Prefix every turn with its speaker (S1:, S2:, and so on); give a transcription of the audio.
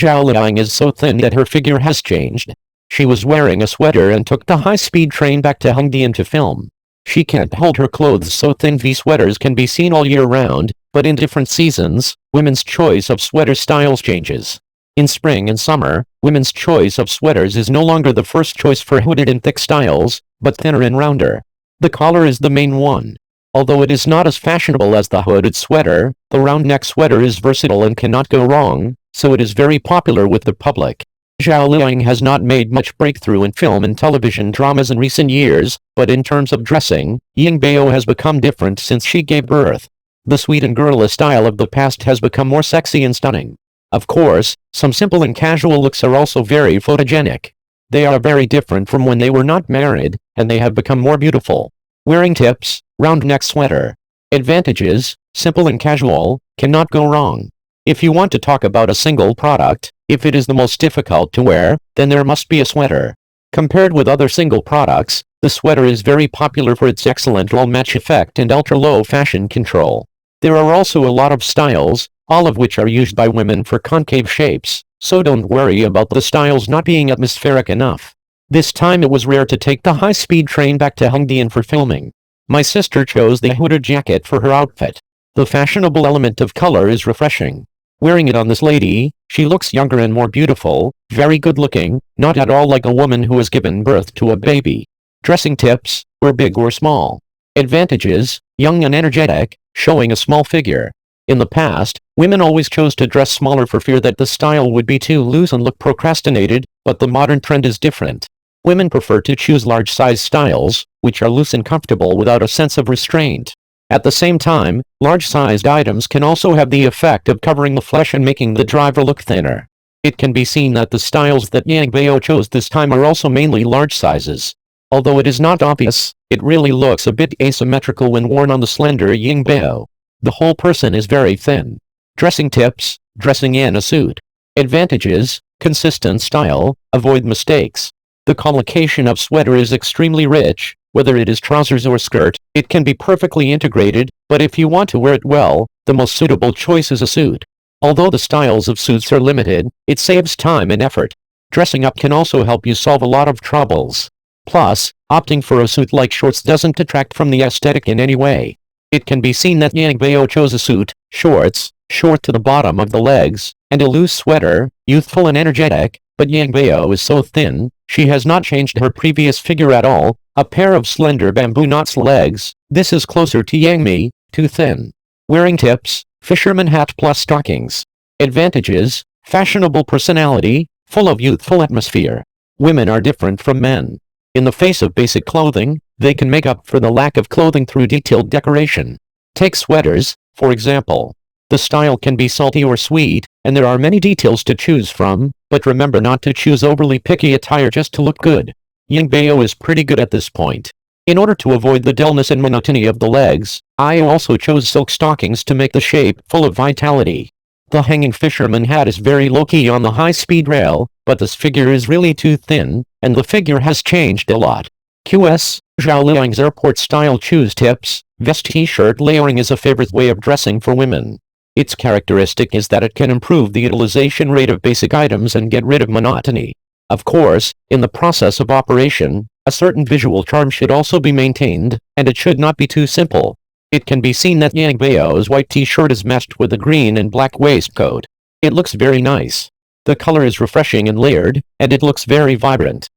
S1: Zhao Liying is so thin that her figure has changed. She was wearing a sweater and took the high-speed train back to Hongdian to film. She can't hold her clothes so thin. V sweaters can be seen all year round, but in different seasons, women's choice of sweater styles changes. In spring and summer, women's choice of sweaters is no longer the first choice for hooded and thick styles, but thinner and rounder. The collar is the main one. Although it is not as fashionable as the hooded sweater, the round neck sweater is versatile and cannot go wrong, so it is very popular with the public. Zhao Liying has not made much breakthrough in film and television dramas in recent years, but in terms of dressing, Ying Bao has become different since she gave birth. The sweet and girlish style of the past has become more sexy and stunning. Of course, some simple and casual looks are also very photogenic. They are very different from when they were not married, and they have become more beautiful. Wearing tips, round neck sweater. Advantages, simple and casual, cannot go wrong. If you want to talk about a single product, if it is the most difficult to wear, then there must be a sweater. Compared with other single products, the sweater is very popular for its excellent roll-match effect and ultra-low fashion control. There are also a lot of styles, all of which are used by women for concave shapes, so don't worry about the styles not being atmospheric enough. This time it was rare to take the high-speed train back to Hongdian for filming. My sister chose the hooded jacket for her outfit. The fashionable element of color is refreshing. Wearing it on this lady, she looks younger and more beautiful, very good looking, not at all like a woman who has given birth to a baby. Dressing tips, or big or small. Advantages, young and energetic, showing a small figure. In the past, women always chose to dress smaller for fear that the style would be too loose and look procrastinated, but the modern trend is different. Women prefer to choose large-size styles, which are loose and comfortable without a sense of restraint. At the same time, large-sized items can also have the effect of covering the flesh and making the driver look thinner. It can be seen that the styles that Ying Bao chose this time are also mainly large sizes. Although it is not obvious, it really looks a bit asymmetrical when worn on the slender Ying Bao. The whole person is very thin. Dressing tips, dressing in a suit. Advantages, consistent style, avoid mistakes. The collocation of sweater is extremely rich. Whether it is trousers or skirt, it can be perfectly integrated, but if you want to wear it well, the most suitable choice is a suit. Although the styles of suits are limited, it saves time and effort. Dressing up can also help you solve a lot of troubles. Plus, opting for a suit like shorts doesn't detract from the aesthetic in any way. It can be seen that Ying Bao chose a suit, shorts, short to the bottom of the legs, and a loose sweater, youthful and energetic, but Ying Bao is so thin, she has not changed her previous figure at all. A pair of slender bamboo knots legs, this is closer to Yang Mi, too thin. Wearing tips, fisherman hat plus stockings. Advantages, fashionable personality, full of youthful atmosphere. Women are different from men. In the face of basic clothing, they can make up for the lack of clothing through detailed decoration. Take sweaters, for example. The style can be salty or sweet, and there are many details to choose from, but remember not to choose overly picky attire just to look good. Ying Bao is pretty good at this point. In order to avoid the dullness and monotony of the legs, I also chose silk stockings to make the shape full of vitality. The hanging fisherman hat is very low-key on the high-speed rail, but this figure is really too thin, and the figure has changed a lot. QS, Zhao Liying's airport style choose tips. Vest t-shirt layering is a favorite way of dressing for women. Its characteristic is that it can improve the utilization rate of basic items and get rid of monotony. Of course, in the process of operation, a certain visual charm should also be maintained, and it should not be too simple. It can be seen that Ying Bao's white t-shirt is matched with a green and black waistcoat. It looks very nice. The color is refreshing and layered, and it looks very vibrant.